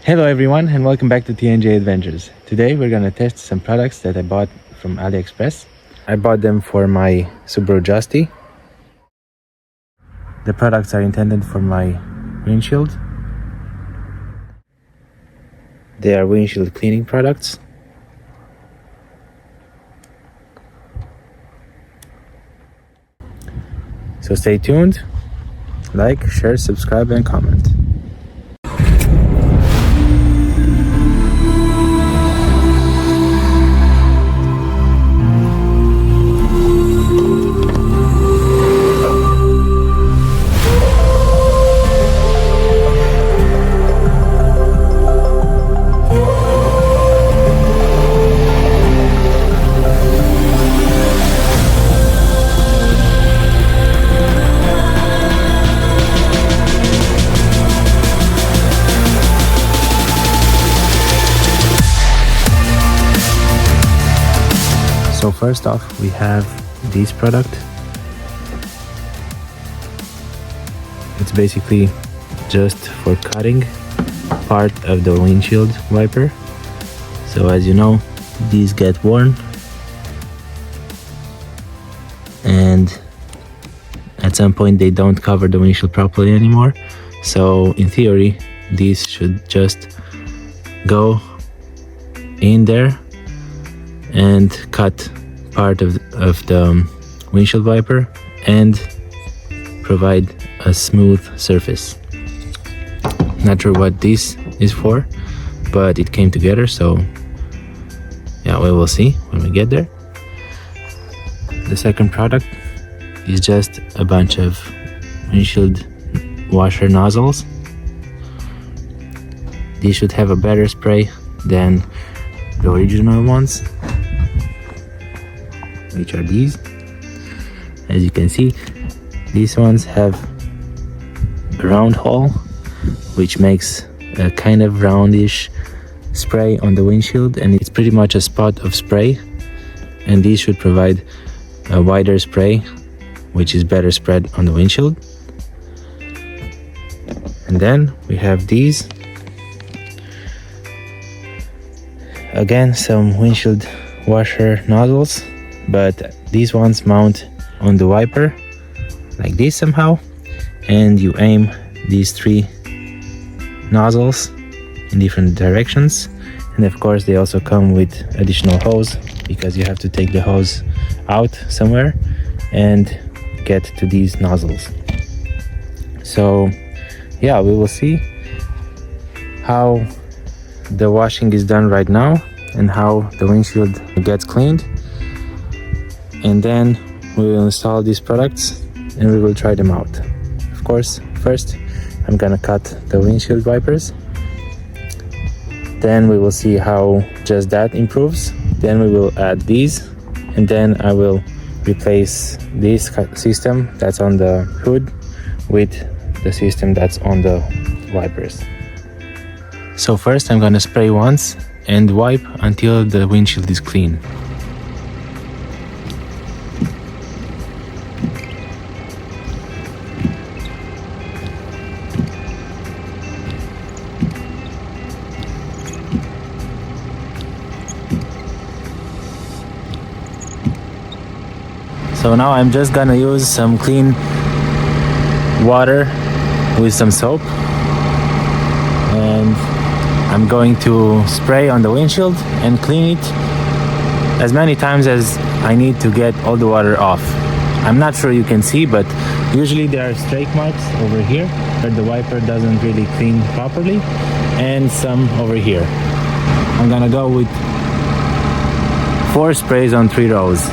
Hello everyone and welcome back to TNJ Adventures. Today we're gonna test some products that I bought from Aliexpress. I bought them for my Subaru Justy. The products are intended for my windshield. They are windshield cleaning products. So stay tuned, like, share, subscribe and comment. So first off, we have this product. It's basically just for cutting part of the windshield wiper. So as you know, these get worn and at some point they don't cover the windshield properly anymore. So in theory, these should just go in there and cut part of the windshield wiper and provide a smooth surface. Not sure what this is for, but it came together, so yeah, we will see when we get there. The second product is just a bunch of windshield washer nozzles. These should have a better spray than the original ones, which are these. As you can see, these ones have a round hole, which makes a kind of roundish spray on the windshield, and it's pretty much a spot of spray, and these should provide a wider spray, which is better spread on the windshield. And then we have these. Again, some windshield washer nozzles, but these ones mount on the wiper like this somehow, and you aim these three nozzles in different directions. And of course they also come with additional hose, because you have to take the hose out somewhere and get to these nozzles. So yeah, we will see how the washing is done right now and how the windshield gets cleaned, and then we will install these products and we will try them out. Of course, first I'm gonna cut the windshield wipers, then we will see how just that improves, then we will add these, and then I will replace this system that's on the hood with the system that's on the wipers. So first I'm gonna spray once and wipe until the windshield is clean. So now I'm just gonna use some clean water with some soap, and I'm going to spray on the windshield and clean it as many times as I need to get all the water off. I'm not sure you can see, but usually there are strake marks over here where the wiper doesn't really clean properly, and some over here. I'm gonna go with 4 sprays on 3 rows.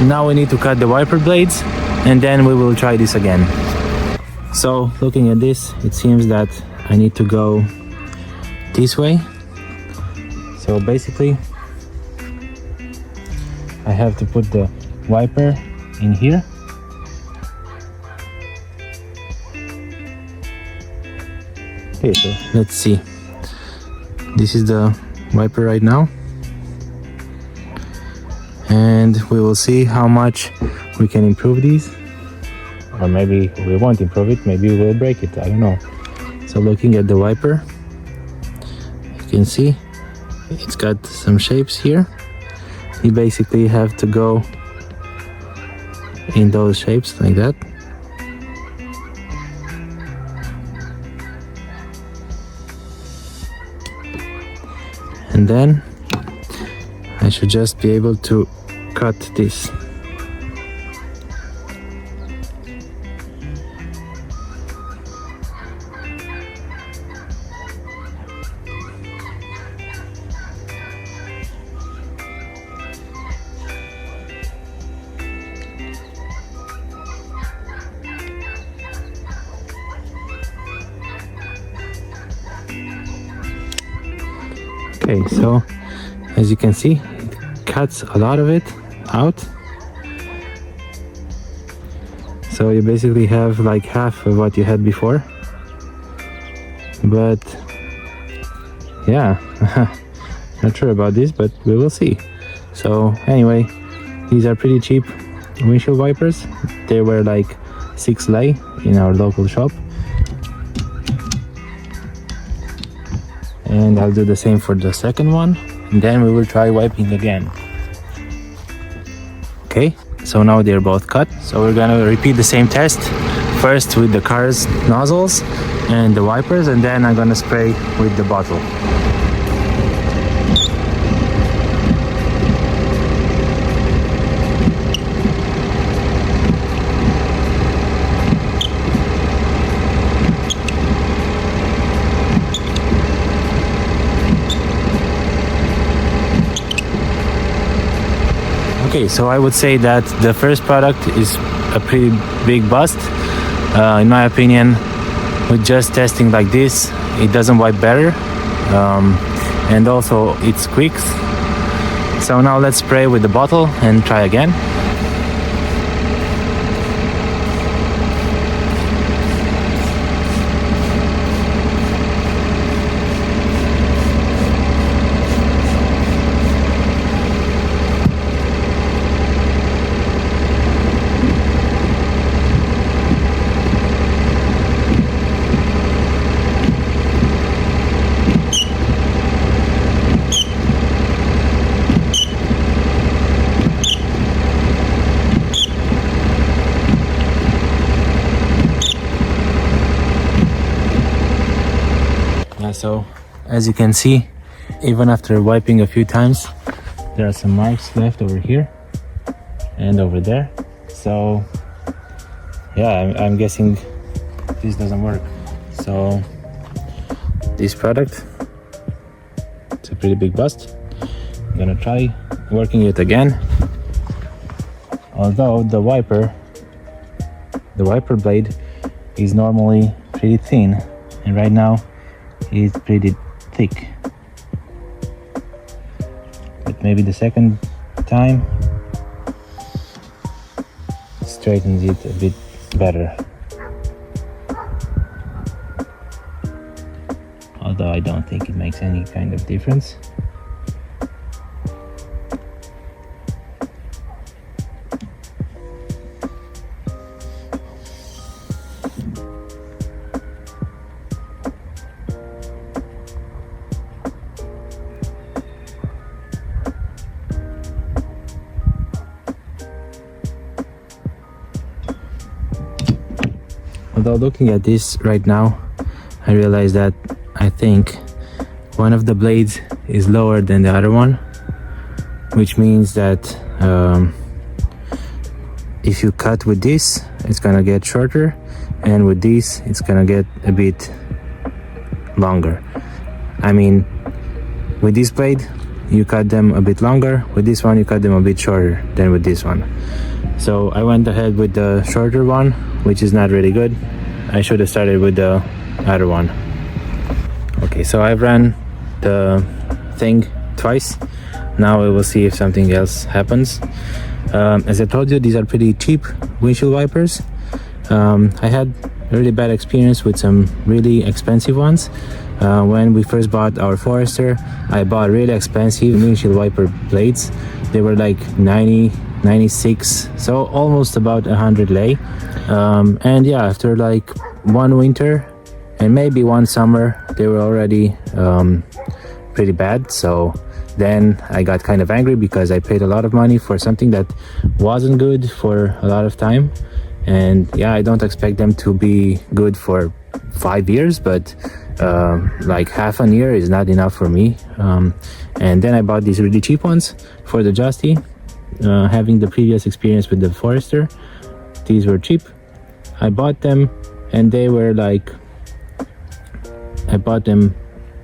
Now we need to cut the wiper blades, and then we will try this again. So looking at this, it seems that I need to go this way. So basically I have to put the wiper in here. Okay, so let's see. This is the wiper right now, and we will see how much we can improve these, or maybe we won't improve it, maybe we'll break it, I don't know. So looking at the wiper, you can see it's got some shapes here. You basically have to go in those shapes like that. And then I should just be able to cut this. Okay, so as you can see, it cuts a lot of it out. So you basically have like half of what you had before. But yeah, not sure about this, but we will see. So anyway, these are pretty cheap windshield wipers. They were like 6 lei in our local shop. And I'll do the same for the second one, and then we will try wiping again. Okay, so now they're both cut, so we're gonna repeat the same test, first with the car's nozzles and the wipers, and then I'm gonna spray with the bottle. Okay, so I would say that the first product is a pretty big bust. In my opinion, with just testing like this, it doesn't wipe better, and also it squeaks. So now let's spray with the bottle and try again. So as you can see, even after wiping a few times, there are some marks left over here and over there. So yeah, I'm guessing this doesn't work. So this product, it's a pretty big bust. I'm gonna try working it again. Although the wiper blade is normally pretty thin, and right now it's pretty thick. But maybe the second time straightens it a bit better. Although I don't think it makes any kind of difference. Although looking at this right now, I realize that I think one of the blades is lower than the other one, which means that if you cut with this, it's gonna get shorter, and with this, it's gonna get a bit longer. I mean, with this blade, you cut them a bit longer. With this one, you cut them a bit shorter than with this one. So I went ahead with the shorter one, which is not really good. I should have started with the other one. Okay, so I've ran the thing twice. Now we will see if something else happens. As I told you, these are pretty cheap windshield wipers. I had a really bad experience with some really expensive ones. When we first bought our Forester, I bought really expensive windshield wiper blades. They were like 90, 96, so almost about 100 lei. And yeah, after like one winter and maybe one summer, they were already pretty bad. So then I got kind of angry because I paid a lot of money for something that wasn't good for a lot of time. And yeah, I don't expect them to be good for 5 years, but like half a year is not enough for me. And then I bought these really cheap ones for the Justy. Having the previous experience with the Forester, these were cheap. I bought them and they were like, I bought them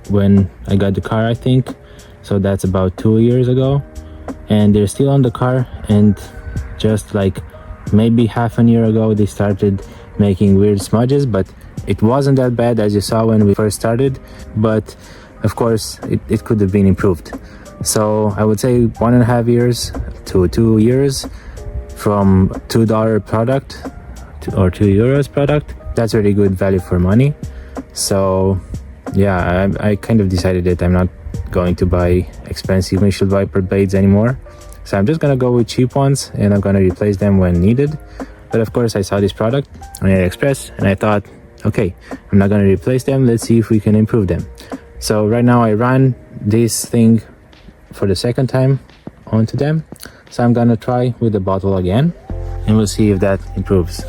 when I got the car, I think. So that's about 2 years ago, and they're still on the car. And just like maybe half a year ago, they started making weird smudges, but it wasn't that bad as you saw when we first started. But of course it could have been improved. So I would say 1.5 years to 2 years from $2 product or €2 product. That's really good value for money. So yeah, I kind of decided that I'm not going to buy expensive windshield wiper blades anymore. So I'm just gonna go with cheap ones, and I'm gonna replace them when needed. But of course I saw this product on Aliexpress and I thought, okay, I'm not gonna replace them, let's see if we can improve them. So right now I ran this thing for the second time onto them. So I'm gonna try with the bottle again and we'll see if that improves.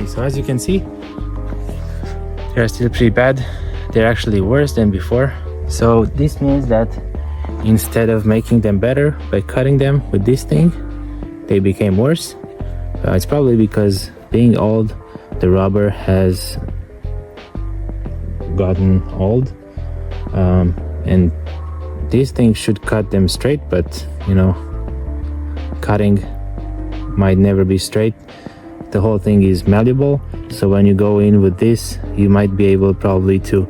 So as you can see, they're still pretty bad. They're actually worse than before. So this means that instead of making them better by cutting them with this thing, they became worse. It's probably because being old, the rubber has gotten old. And this thing should cut them straight, but you know, cutting might never be straight. The whole thing is malleable, so when you go in with this, you might be able probably to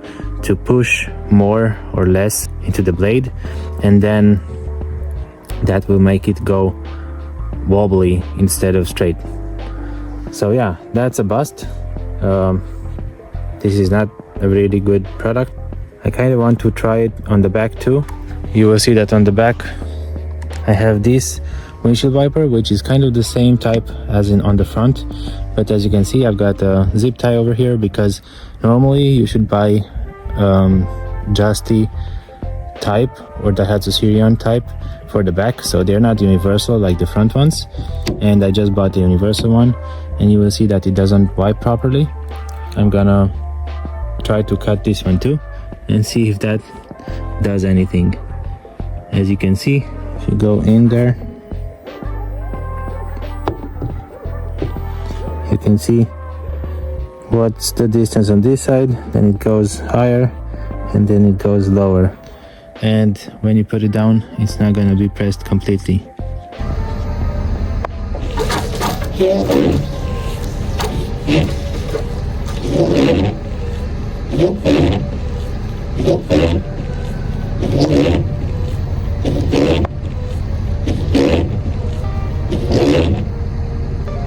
push more or less into the blade, and then that will make it go wobbly instead of straight. So yeah, that's a bust. This is not a really good product. I kind of want to try it on the back too. You will see that on the back I have this windshield wiper, which is kind of the same type as in on the front, but as you can see, I've got a zip tie over here because normally you should buy Justy type or Daihatsu Sirion type for the back, so they're not universal like the front ones. And I just bought the universal one, and you will see that it doesn't wipe properly. I'm gonna try to cut this one too and see if that does anything. As you can see, if you go in there, you can see what's the distance on this side, then it goes higher and then it goes lower, and when you put it down, it's not going to be pressed completely.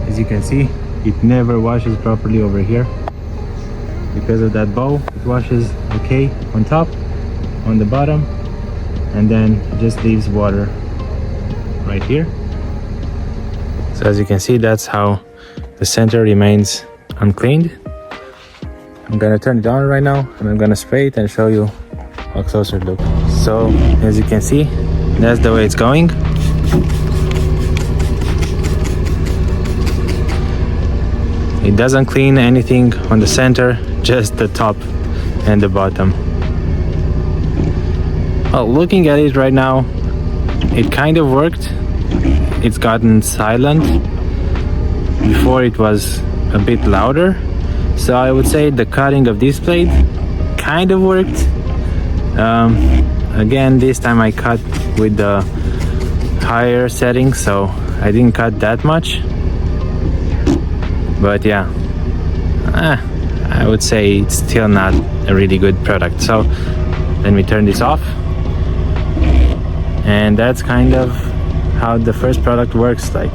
As you can see, it never washes properly over here. because of that bow. It washes okay on top, on the bottom, and then it just leaves water right here. So as you can see, that's how the center remains uncleaned. I'm gonna turn it on right now, and I'm gonna spray it and show you a closer look. So as you can see, that's the way it's going. It doesn't clean anything on the center, just the top and the bottom. Well, looking at it right now, it kind of worked. It's gotten silent. Before it was a bit louder. So I would say the cutting of this blade kind of worked. Again, this time I cut with the higher setting, so I didn't cut that much. But yeah, I would say it's still not a really good product. So let me turn this off. And that's kind of how the first product works like.